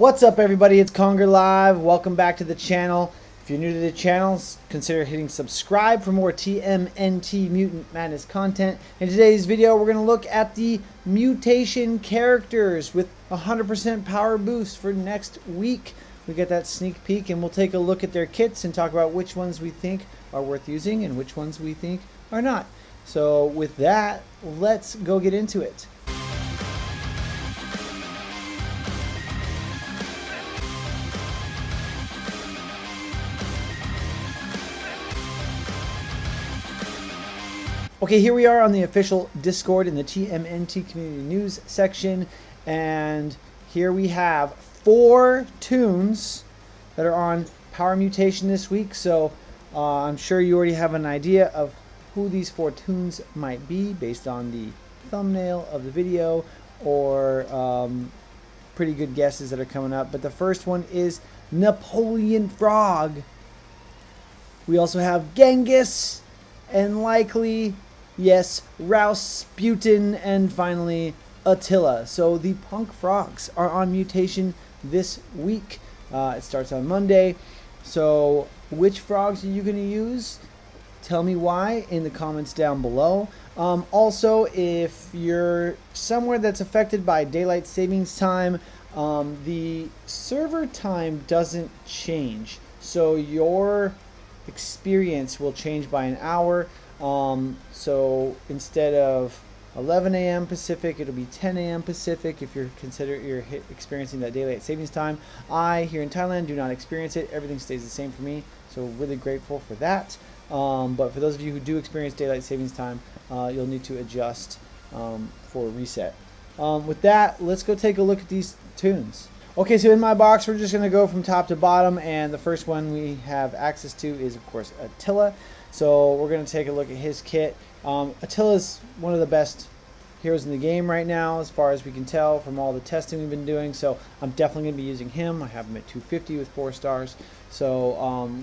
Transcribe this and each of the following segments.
What's up, everybody? It's Conger Live. Welcome back to the channel. If you're new to the channel, consider hitting subscribe for more TMNT Mutant Madness content. In today's video, we're going to look at the mutation characters with 100% power boost for next week. We get that sneak peek, and we'll take a look at their kits and talk about which ones we think are worth using and which ones we think are not. So with that, let's go get into it. Okay, here we are on the official Discord in the TMNT community news section, and here we have 4 tunes that are on power mutation this week. So I'm sure you already have an idea of who these 4 tunes might be based on the thumbnail of the video, or pretty good guesses that are coming up. But the first one is Napoleon Frog. We also have Genghis, and likely, yes, Rasputin, and finally Attila. So the punk frogs are on mutation this week. It starts on Monday. So which frogs are you going to use? Tell me why in the comments down below. Also, if you're somewhere that's affected by daylight savings time, the server time doesn't change. So your experience will change by an hour. So instead of 11 a.m. Pacific, it'll be 10 a.m. Pacific if you're experiencing that daylight savings time. I, here in Thailand, do not experience it. Everything stays the same for me, so really grateful for that. But for those of you who do experience daylight savings time, you'll need to adjust for reset. With that, let's go take a look at these tunes. Okay, so in my box, we're just going to go from top to bottom, and the first one we have access to is, of course, Attila. So we're going to take a look at his kit. Attila is one of the best heroes in the game right now, as far as we can tell from all the testing we've been doing. So I'm definitely going to be using him. I have him at 250 with 4 stars. So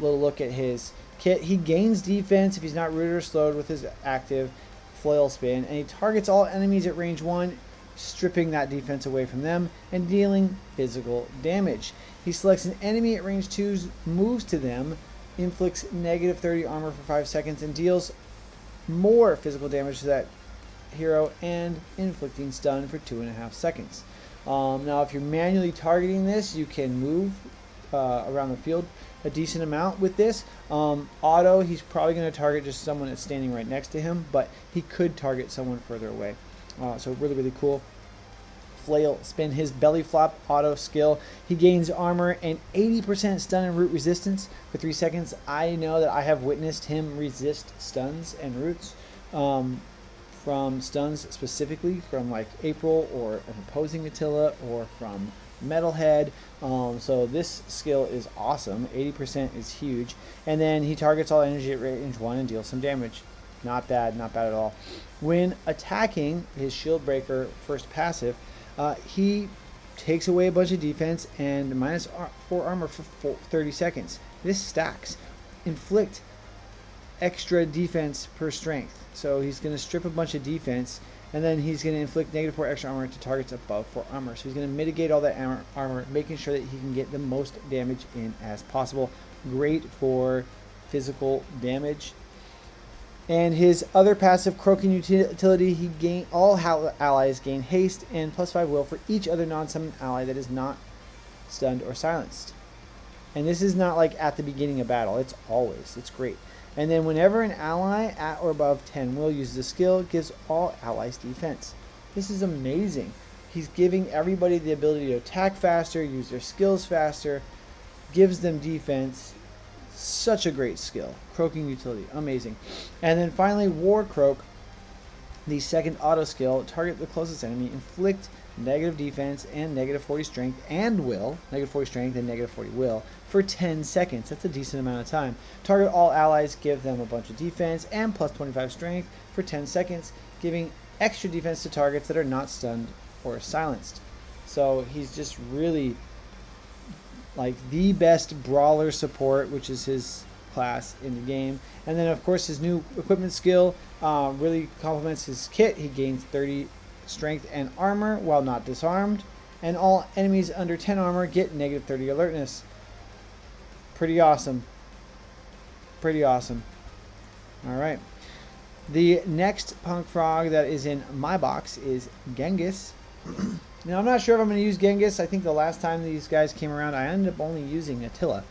little look at his kit. He gains defense if he's not rooted or slowed with his active flail spin, and he targets all enemies at range 1, stripping that defense away from them and dealing physical damage. He selects an enemy at range 2, moves to them, inflicts negative 30 armor for 5 seconds, and deals more physical damage to that hero, and inflicting stun for 2.5 seconds. Now, if you're manually targeting this, you can move around the field a decent amount with this. Auto, he's probably going to target just someone that's standing right next to him, but he could target someone further away. So really cool. Flail spin, his belly flop auto skill. He gains armor and 80% stun and root resistance for 3 seconds. I know that I have witnessed him resist stuns and roots from stuns, specifically from like April or an opposing Attila or from Metalhead. So this skill is awesome. 80% is huge. And then he targets all energy at range 1 and deals some damage. Not bad at all. When attacking his shield breaker first passive, he takes away a bunch of defense and minus 4 armor for 30 seconds. This stacks. Inflict extra defense per strength. So he's going to strip a bunch of defense, and then he's going to inflict negative 4 extra armor to targets above 4 armor. So he's going to mitigate all that armor, making sure that he can get the most damage in as possible. Great for physical damage. And his other passive, croaking utility, all allies gain haste and +5 will for each other non-summoned ally that is not stunned or silenced. And this is not like at the beginning of battle, it's always. It's great. And then whenever an ally at or above 10 will uses the skill, it gives all allies defense. This is amazing. He's giving everybody the ability to attack faster, use their skills faster, gives them defense. Such a great skill. Croaking utility, amazing. And then finally, War Croak, the second auto skill. Target the closest enemy, inflict negative defense and negative 40 strength and will, negative 40 strength and negative 40 will for 10 seconds. That's a decent amount of time. Target all allies, give them a bunch of defense and +25 strength for 10 seconds, giving extra defense to targets that are not stunned or silenced. So he's just really like the best brawler support, which is his class in the game. And then of course his new equipment skill really complements his kit. He gains 30 strength and armor while not disarmed, and all enemies under 10 armor get negative 30 alertness. Pretty awesome. Pretty awesome. All right. The next punk frog that is in my box is Genghis. Now, I'm not sure if I'm going to use Genghis. I think the last time these guys came around, I ended up only using Attila.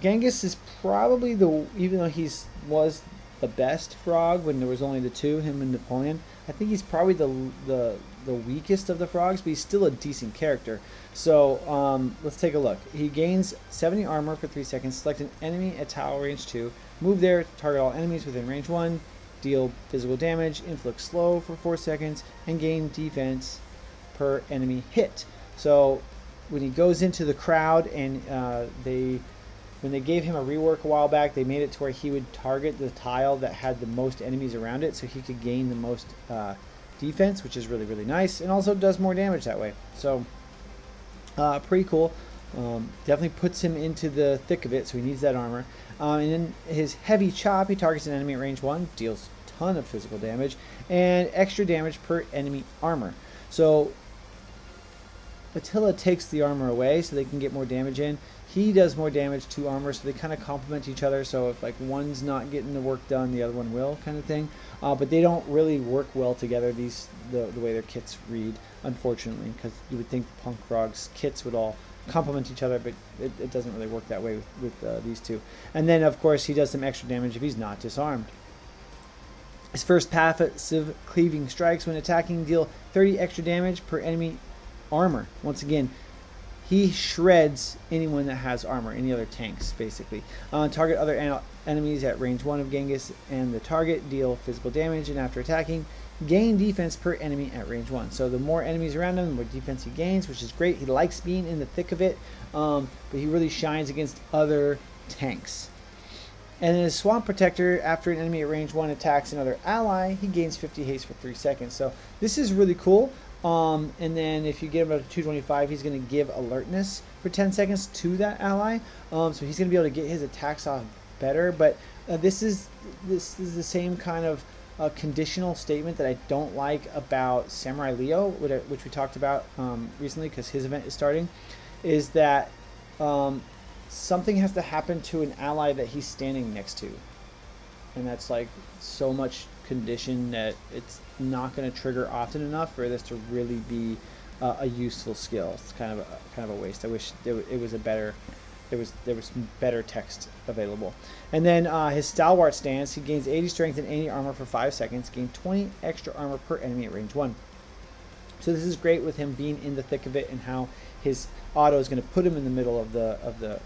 Genghis is probably even though was the best frog when there was only the two, him and Napoleon, I think he's probably the weakest of the frogs, but he's still a decent character. So let's take a look. He gains 70 armor for 3 seconds. Select an enemy at tower range 2. Move there, target all enemies within range 1. Deal physical damage, inflict slow for 4 seconds, and gain defense per enemy hit. So when he goes into the crowd, and when they gave him a rework a while back, they made it to where he would target the tile that had the most enemies around it, so he could gain the most defense, which is really, really nice, and also does more damage that way. So pretty cool. Definitely puts him into the thick of it, so he needs that armor. And then his heavy chop, he targets an enemy at range 1, deals a ton of physical damage, and extra damage per enemy armor. So Attila takes the armor away so they can get more damage in. He does more damage to armor, so they kind of complement each other. So if like one's not getting the work done, the other one will, kind of thing. But they don't really work well together, the way their kits read, unfortunately, because you would think the punk frogs kits would all complement each other, but it doesn't really work that way with these two. And then of course he does some extra damage if he's not disarmed. His first passive cleaving strikes when attacking deal 30 extra damage per enemy armor. Once again, he shreds anyone that has armor, any other tanks basically. Target other enemies at range 1 of Genghis and the target, deal physical damage, and after attacking, gain defense per enemy at range 1. So the more enemies around him, the more defense he gains, which is great. He likes being in the thick of it, but he really shines against other tanks. And then his Swamp Protector, after an enemy at range 1 attacks another ally, he gains 50 haste for 3 seconds. So this is really cool. And then if you get him up to 225, he's going to give alertness for 10 seconds to that ally. So he's going to be able to get his attacks off better. But this is the same kind of conditional statement that I don't like about Samurai Leo, which we talked about recently because his event is starting, is that something has to happen to an ally that he's standing next to. And that's like so much condition that it's not going to trigger often enough for this to really be a useful skill. It's kind of a waste. I wish it was a better. There was some better text available. And then his Stalwart stance, he gains 80 strength and 80 armor for 5 seconds, gain 20 extra armor per enemy at range 1. So this is great with him being in the thick of it, and how his auto is going to put him in the middle of the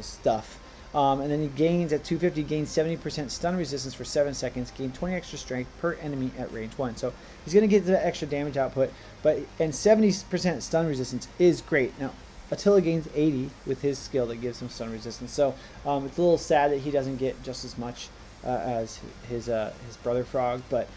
stuff. And then he gains at 250, gains 70% stun resistance for 7 seconds, gain 20 extra strength per enemy at range 1. So he's going to get the extra damage output, and 70% stun resistance is great. Now Attila gains 80 with his skill that gives him stun resistance. So it's a little sad that he doesn't get just as much as his brother frog, but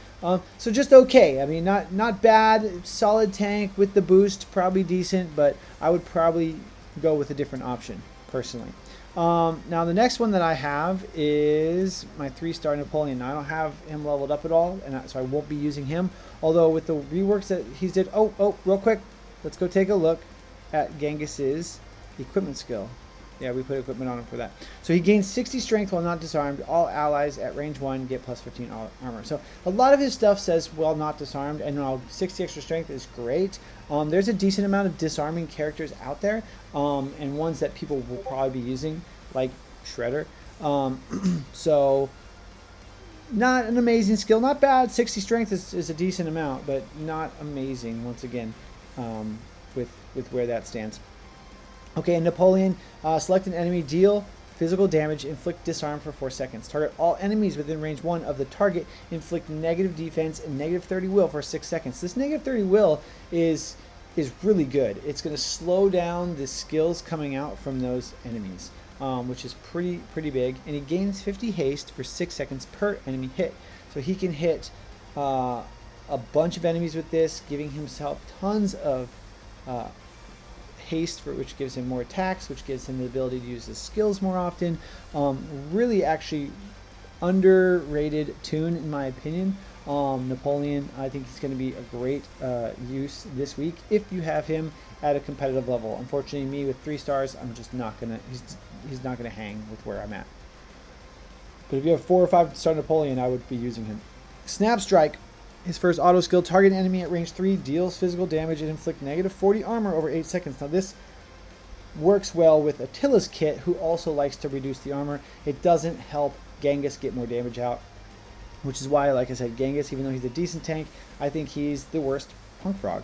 so just okay. I mean, not bad. Solid tank with the boost, probably decent, but I would probably go with a different option personally. Now the next one that I have is my 3-star Napoleon. Now I don't have him leveled up at all, and so I won't be using him. Although with the reworks that he's did, real quick, let's go take a look at Genghis's equipment skill. Yeah, we put equipment on him for that. So he gains 60 strength while not disarmed. All allies at range 1 get plus 15 armor. So a lot of his stuff says while not disarmed, and 60 extra strength is great. There's a decent amount of disarming characters out there, and ones that people will probably be using, like Shredder. So not an amazing skill. Not bad. 60 strength is a decent amount, but not amazing, once again, with where that stands. Okay, and Napoleon, select an enemy, deal physical damage, inflict disarm for 4 seconds. Target all enemies within range 1 of the target, inflict negative defense and negative 30 will for 6 seconds. This negative 30 will is really good. It's going to slow down the skills coming out from those enemies, which is pretty big. And he gains 50 haste for 6 seconds per enemy hit. So he can hit a bunch of enemies with this, giving himself tons of haste, which gives him more attacks, which gives him the ability to use his skills more often. Really actually underrated tune in my opinion. Napoleon, I think he's going to be a great use this week if you have him at a competitive level. Unfortunately, me with 3 stars, I'm just not gonna. He's not gonna hang with where I'm at. But if you have 4 or 5 star Napoleon, I would be using him. Snap Strike, his first auto skill, target enemy at range 3, deals physical damage and inflict negative 40 armor over 8 seconds. Now this works well with Attila's kit, who also likes to reduce the armor. It doesn't help Genghis get more damage out, which is why, like I said, Genghis, even though he's a decent tank, I think he's the worst punk frog.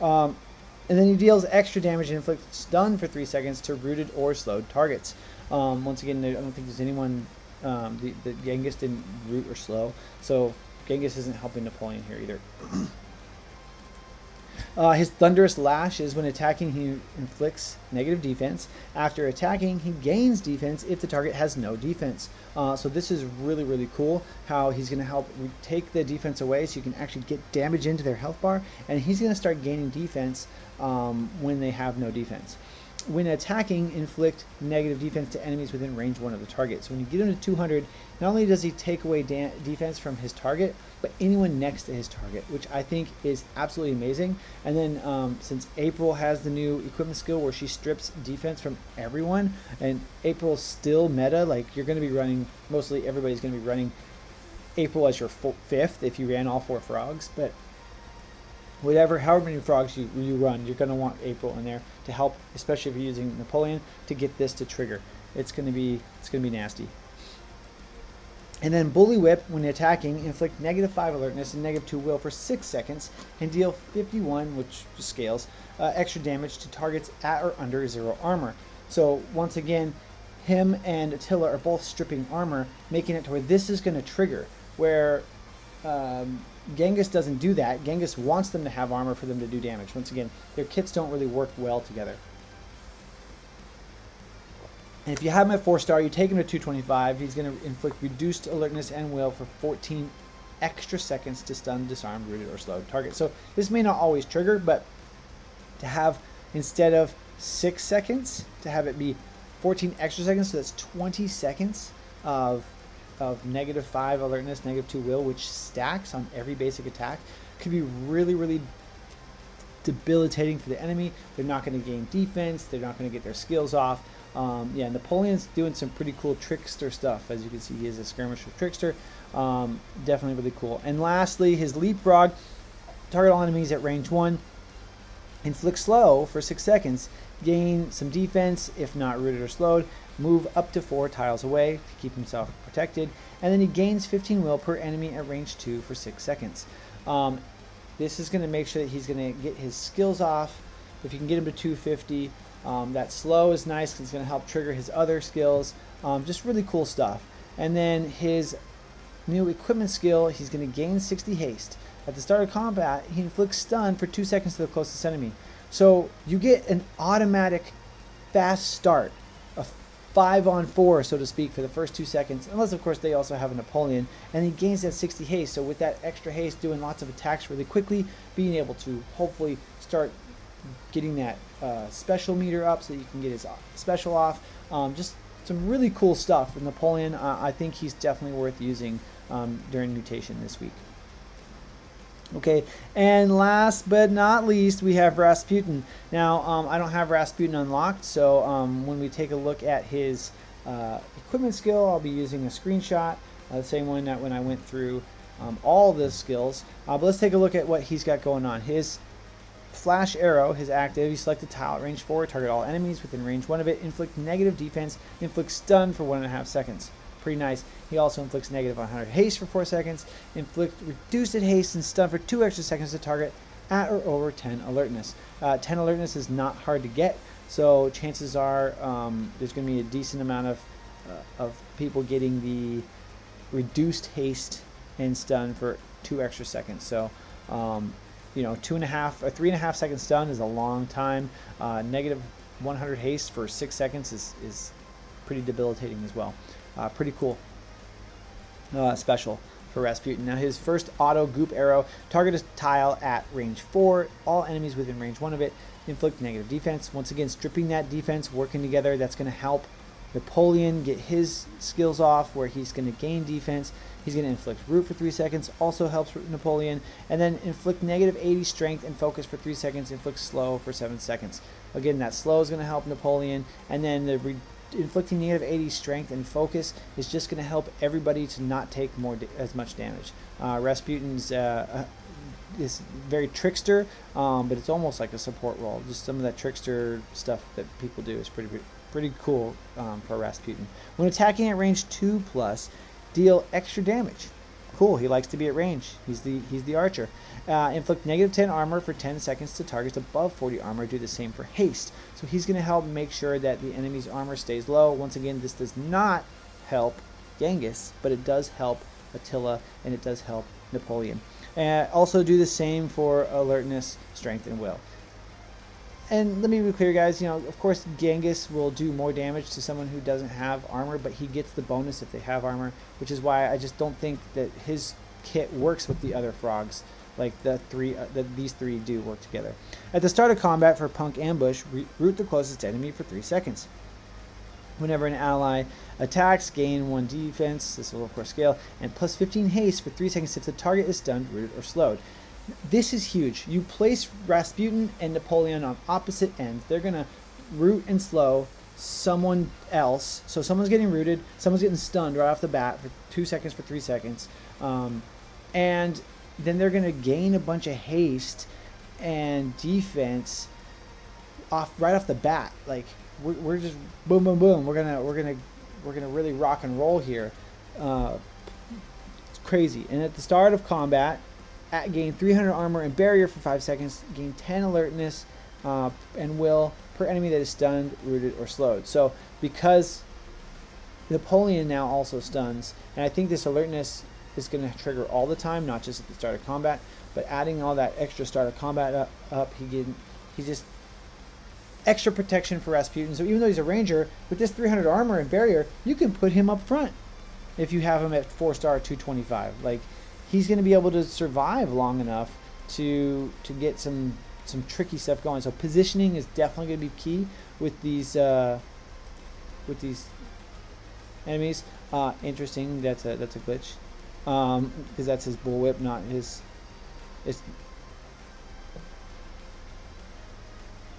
And then he deals extra damage and inflicts stun for 3 seconds to rooted or slowed targets. Once again, I don't think there's anyone, the Genghis didn't root or slow, so Genghis isn't helping Napoleon here either. His Thunderous Lash is when attacking, he inflicts negative defense. After attacking, he gains defense if the target has no defense. So this is really, really cool how he's going to help take the defense away so you can actually get damage into their health bar, and he's going to start gaining defense when they have no defense. When attacking, inflict negative defense to enemies within range 1 of the target. So when you get him to 200, not only does he take away defense from his target, but anyone next to his target, which I think is absolutely amazing. And then since April has the new equipment skill where she strips defense from everyone, and April's still meta, like you're going to be running, mostly everybody's going to be running April as your 5th if you ran all 4 frogs, but however many frogs you run, you're going to want April in there to help, especially if you're using Napoleon, to get this to trigger. It's going to be nasty. And then Bully Whip, when attacking, inflict negative 5 alertness and negative 2 will for 6 seconds and deal 51, which scales, extra damage to targets at or under 0 armor. So once again, him and Attila are both stripping armor, making it to where this is going to trigger, where Genghis doesn't do that. Genghis wants them to have armor for them to do damage. Once again, their kits don't really work well together. And if you have him at 4 star, you take him to 225. He's going to inflict reduced alertness and will for 14 extra seconds to stun, disarm, rooted, or slowed target. So this may not always trigger, but to have, instead of 6 seconds, to have it be 14 extra seconds, so that's 20 seconds of negative 5 alertness, negative 2 will, which stacks on every basic attack, could be really, really debilitating for the enemy. They're not going to gain defense. They're not going to get their skills off. Yeah, Napoleon's doing some pretty cool trickster stuff. As you can see, he is a skirmisher trickster. Definitely really cool. And lastly, his Leapfrog, target all enemies at range 1, inflict slow for 6 seconds, gain some defense if not rooted or slowed, move up to 4 tiles away to keep himself protected, and then he gains 15 will per enemy at range 2 for 6 seconds. This is going to make sure that he's going to get his skills off. If you can get him to 250, that slow is nice because it's going to help trigger his other skills. Just really cool stuff. And then his new equipment skill, he's going to gain 60 haste. At the start of combat, he inflicts stun for 2 seconds to the closest enemy. So you get an automatic fast start, a 5-on-4, so to speak, for the first 2 seconds, unless of course they also have a Napoleon, and he gains that 60 haste. So with that extra haste, doing lots of attacks really quickly, being able to hopefully start getting that special meter up so that you can get his special off. Just some really cool stuff with Napoleon. I think he's definitely worth using during mutation this week. Okay, and last but not least, we have Rasputin. Now, I don't have Rasputin unlocked, so when we take a look at his equipment skill, I'll be using a screenshot, the same one that when I went through all the skills. But let's take a look at what he's got going on. His Flash Arrow, his active, you select a tile at range 4, target all enemies within range 1 of it, inflict negative defense, inflict stun for 1.5 seconds. Pretty nice. He also inflicts negative 100 haste for 4 seconds, inflict reduced haste and stun for 2 extra seconds to target at or over 10 alertness. 10 alertness is not hard to get, so chances are there's going to be a decent amount of people getting the reduced haste and stun for 2 extra seconds. So, you know, 2.5 or 3.5 second stun is a long time. Negative 100 haste for 6 seconds is pretty debilitating as well. Pretty cool special for Rasputin. Now his first auto goop arrow, target a tile at range 4, all enemies within range 1 of it, inflict negative defense. Once again, stripping that defense, working together, that's going to help Napoleon get his skills off where he's going to gain defense. He's going to inflict root for 3 seconds, also helps Napoleon, and then inflict negative 80 strength and focus for 3 seconds, inflict slow for 7 seconds. Again, that slow is going to help Napoleon, and then the inflicting negative 80 strength and focus is just going to help everybody to not take as much damage. Rasputin's is very trickster, but it's almost like a support role. Just some of that trickster stuff that people do is pretty cool for Rasputin. When attacking at range 2+, deal extra damage. Cool, he likes to be at range. He's the archer. Inflict negative 10 armor for 10 seconds to targets above 40 armor. Do the same for haste. So he's going to help make sure that the enemy's armor stays low. Once again, this does not help Genghis, but it does help Attila, and it does help Napoleon. Also do the same for alertness, strength, and will. And let me be clear, guys, of course, Genghis will do more damage to someone who doesn't have armor, but he gets the bonus if they have armor, which is why I just don't think that his kit works with the other frogs, like these three do work together. At the start of combat for Punk Ambush, root the closest enemy for 3 seconds. Whenever an ally attacks, gain 1 defense, this will of course scale, and plus 15 haste for 3 seconds if the target is stunned, rooted, or slowed. This is huge. You place Rasputin and Napoleon on opposite ends. They're going to root and slow someone else. So someone's getting rooted, someone's getting stunned right off the bat for 2 seconds, for 3 seconds. And then they're going to gain a bunch of haste and defense right off the bat. Like we're just boom, boom, boom. We're gonna really rock and roll here. It's crazy. And at the start of combat, gain 300 armor and barrier for 5 seconds, gain 10 alertness and will per enemy that is stunned, rooted, or slowed. So because Napoleon now also stuns, and I think this alertness is going to trigger all the time, not just at the start of combat, but adding all that extra start of combat up, he just extra protection for Rasputin. So even though he's a ranger, with this 300 armor and barrier, you can put him up front if you have him at 4-star 225. Like, he's going to be able to survive long enough to get some tricky stuff going. So positioning is definitely going to be key with these enemies. Interesting. That's a glitch, because that's his bullwhip, not his.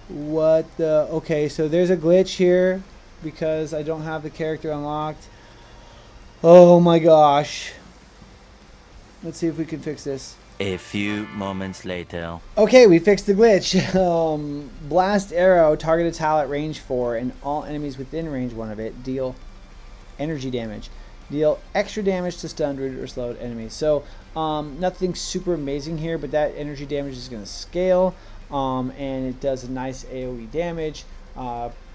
What the? Okay, so there's a glitch here because I don't have the character unlocked. Oh my gosh. Let's see if we can fix this. A few moments later. Okay, we fixed the glitch. Blast arrow, target Attila at range 4, and all enemies within range 1 of it deal energy damage. Deal extra damage to stunned, rooted, or slowed enemies. So nothing super amazing here, but that energy damage is going to scale, and it does a nice AoE damage.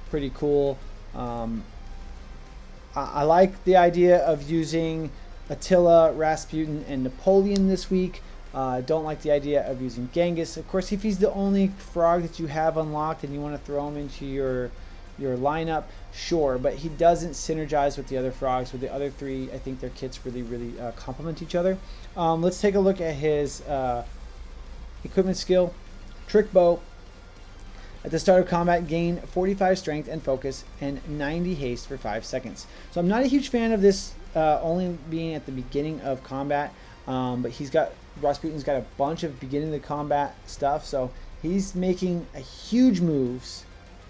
Pretty cool. I like the idea of using Attila, Rasputin, and Napoleon this week. Don't like the idea of using Genghis. Of course, if he's the only frog that you have unlocked and you want to throw him into your lineup, sure, but he doesn't synergize with the other frogs. With the other three, I think their kits really complement each other. Let's take a look at his equipment skill. Trick bow. At the start of combat, gain 45 strength and focus and 90 haste for 5 seconds. So I'm not a huge fan of this only being at the beginning of combat, but Rasputin's got a bunch of beginning of the combat stuff, so he's making huge moves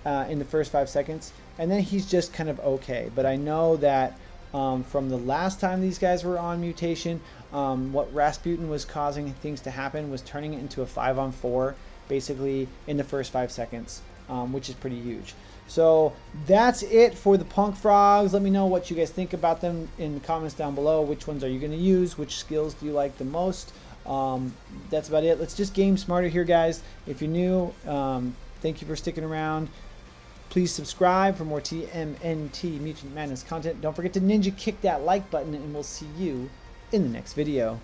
in the first 5 seconds, and then he's just kind of okay. But I know that from the last time these guys were on mutation, what Rasputin was causing things to happen was turning it into a 5-on-4 basically in the first 5 seconds, which is pretty huge. So that's it for the punk frogs. Let me know what you guys think about them in the comments down below. Which ones are you going to use? Which skills do you like the most? That's about it. Let's just game smarter here, guys. If you're new, thank you for sticking around. Please subscribe for more TMNT Mutant Madness content. Don't forget to ninja kick that like button, and we'll see you in the next video.